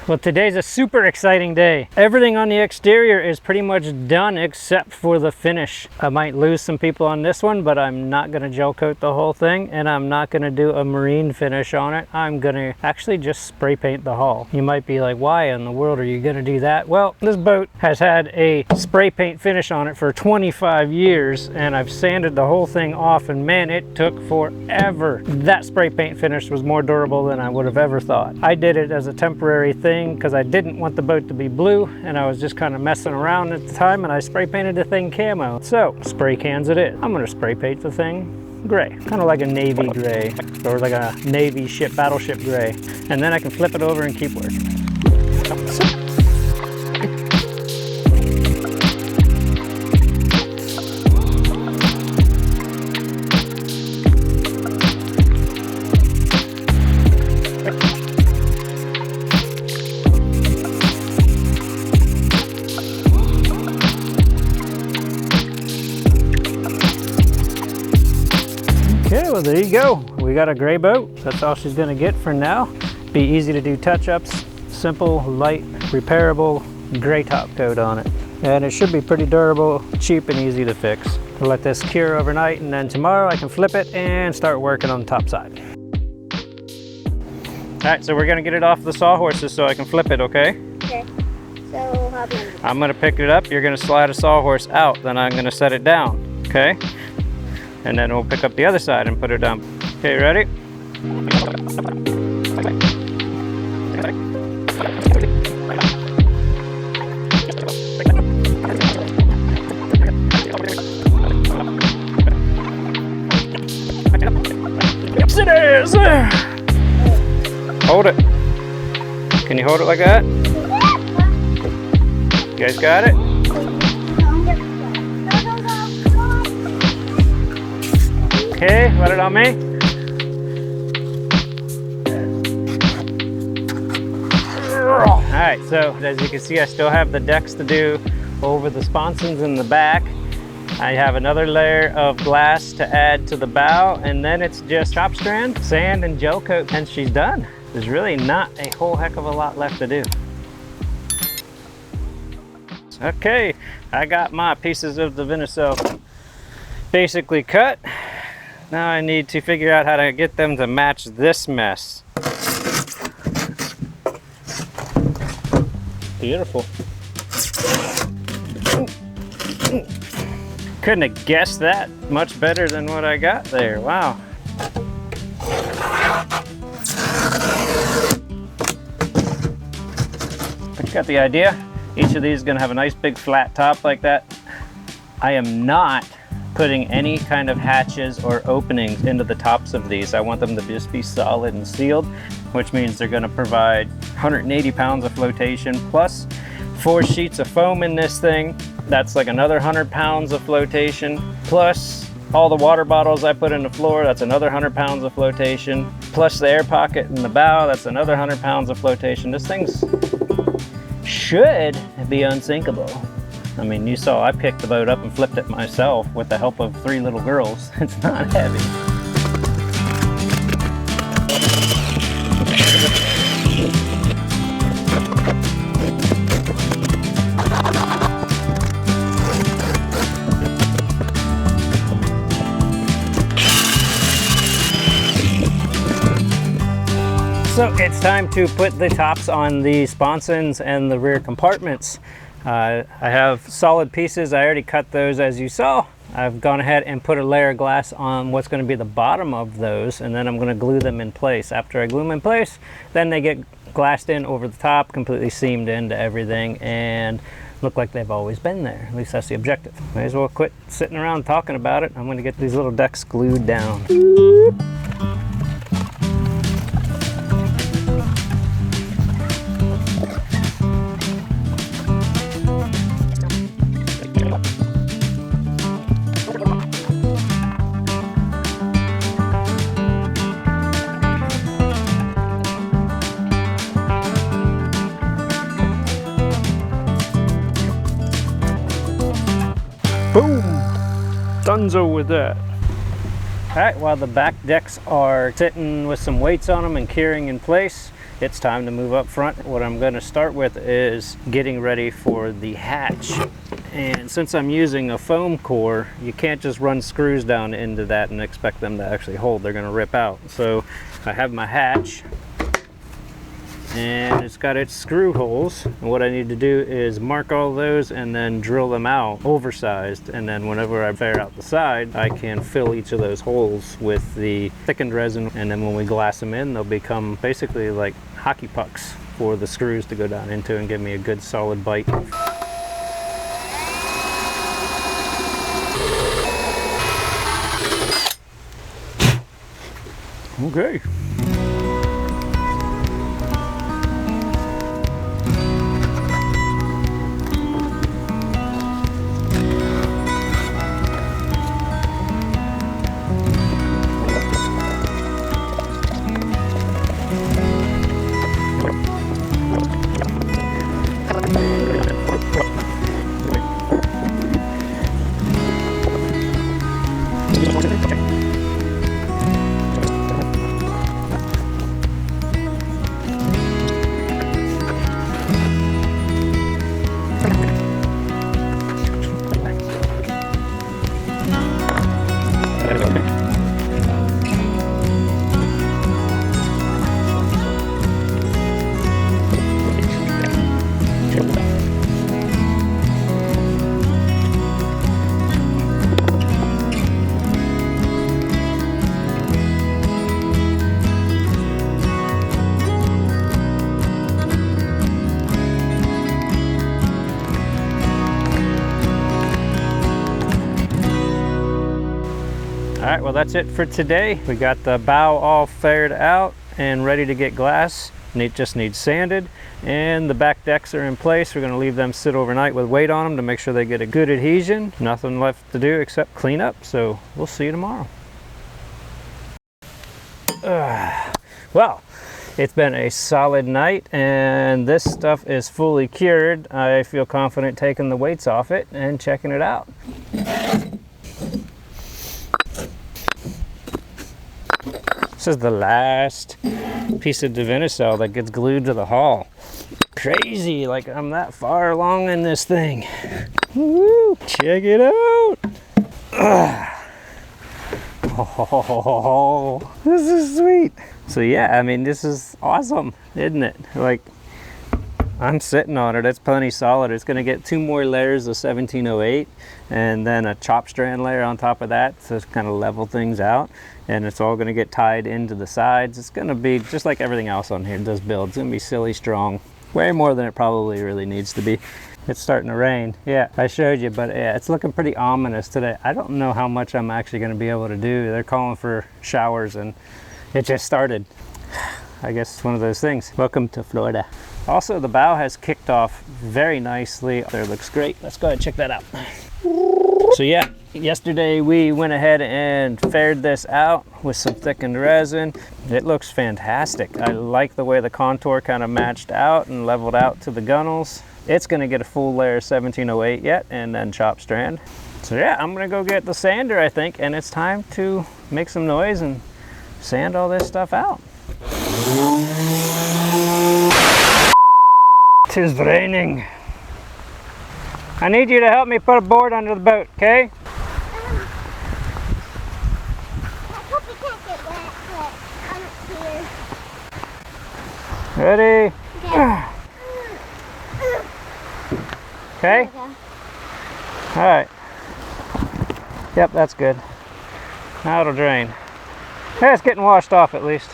Well, today's a super exciting day. Everything on the exterior is pretty much done except for the finish. I might lose some people on this one, but I'm not gonna gel coat the whole thing, and I'm not gonna do a marine finish on it. I'm gonna actually just spray paint the hull. You might be like, why in the world are you gonna do that? Well, this boat has had a spray paint finish on it for 25 years, and I've sanded the whole thing off, and man, it took forever. That spray paint finish was more durable than I would have ever thought. I did it as a temporary thing because I didn't want the boat to be blue, and I was just kind of messing around at the time, and I spray painted the thing camo. So spray cans it is. I'm going to spray paint the thing gray, kind of like a navy gray, or like a navy ship, battleship gray, and then I can flip it over and keep working. Okay, well there you go. We got a gray boat. That's all she's gonna get for now. Be easy to do touch-ups. Simple, light, repairable, gray top coat on it. And it should be pretty durable, cheap, and easy to fix. We'll let this cure overnight, and then tomorrow I can flip it and start working on the top side. All right, so we're gonna get it off the sawhorses so I can flip it, okay? Okay. So how do you do that? I'm gonna pick it up, you're gonna slide a sawhorse out, then I'm gonna set it down, okay? And then we'll pick up the other side and put it down. Okay, ready? Yes, it is! Hold it. Can you hold it like that? You guys got it? Okay, let it on me. All right, so as you can see, I still have the decks to do over the sponsons in the back. I have another layer of glass to add to the bow, and then it's just chop strand, sand, and gel coat, and she's done. There's really not a whole heck of a lot left to do. Okay, I got my pieces of the divinycel basically cut. Now I need to figure out how to get them to match this mess. Beautiful. Couldn't have guessed that much better than what I got there. Wow. But you got the idea. Each of these is gonna have a nice big flat top like that. I am not putting any kind of hatches or openings into the tops of these. I want them to just be solid and sealed, which means they're going to provide 180 pounds of flotation plus 4 sheets of foam in this thing. That's like another 100 pounds of flotation, plus all the water bottles I put in the floor. That's another 100 pounds of flotation, plus the air pocket in the bow. That's another 100 pounds of flotation. This thing should be unsinkable. I mean, you saw I picked the boat up and flipped it myself with the help of 3 little girls. It's not heavy. So it's time to put the tops on the sponsons and the rear compartments. I have solid pieces. I already cut those as you saw. I've gone ahead and put a layer of glass on what's going to be the bottom of those, and then I'm going to glue them in place. After I glue them in place, then they get glassed in over the top, completely seamed into everything, and look like they've always been there. At least that's the objective. May as well quit sitting around talking about it. I'm going to get these little decks glued down. Boom! Dunzo with that. All right, while the back decks are sitting with some weights on them and curing in place, it's time to move up front. What I'm going to start with is getting ready for the hatch. And since I'm using a foam core, you can't just run screws down into that and expect them to actually hold. They're going to rip out. So I have my hatch, and it's got its screw holes. And what I need to do is mark all those and then drill them out oversized. And then whenever I fare out the side, I can fill each of those holes with the thickened resin. And then when we glass them in, they'll become basically like hockey pucks for the screws to go down into and give me a good solid bite. Okay. All right, well, that's it for today. We got the bow all fared out and ready to get glass. It just needs sanded, and the back decks are in place. We're going to leave them sit overnight with weight on them to make sure they get a good adhesion. Nothing left to do except clean up, so we'll see you tomorrow. Well, it's been a solid night, and this stuff is fully cured. I feel confident taking the weights off it and checking it out. This is the last piece of divinycel that gets glued to the hull. Crazy, like I'm that far along in this thing. Woo, check it out. Oh, this is sweet. So yeah, I mean, this is awesome, isn't it? Like, I'm sitting on it. It's plenty solid. It's going to get 2 more layers of 1708 and then a chop strand layer on top of that to kind of level things out. And it's all going to get tied into the sides. It's going to be just like everything else on here, this build. It's going to be silly strong. Way more than it probably really needs to be. It's starting to rain. Yeah, I showed you, but yeah, it's looking pretty ominous today. I don't know how much I'm actually going to be able to do. They're calling for showers and it just started. I guess it's one of those things. Welcome to Florida. Also, the bow has kicked off very nicely. There, looks great. Let's go ahead and check that out. So yeah, yesterday we went ahead and fared this out with some thickened resin. It looks fantastic. I like the way the contour kind of matched out and leveled out to the gunnels. It's going to get a full layer of 1708 yet, and then chop strand. So yeah, I'm going to go get the sander, I think, and it's time to make some noise and sand all this stuff out. Tis raining. I need you to help me put a board under the boat, okay? I hope it can't get wet, but I'm here. Ready? Okay. Okay? All right. Yep, that's good. Now it'll drain. Hey, it's getting washed off at least.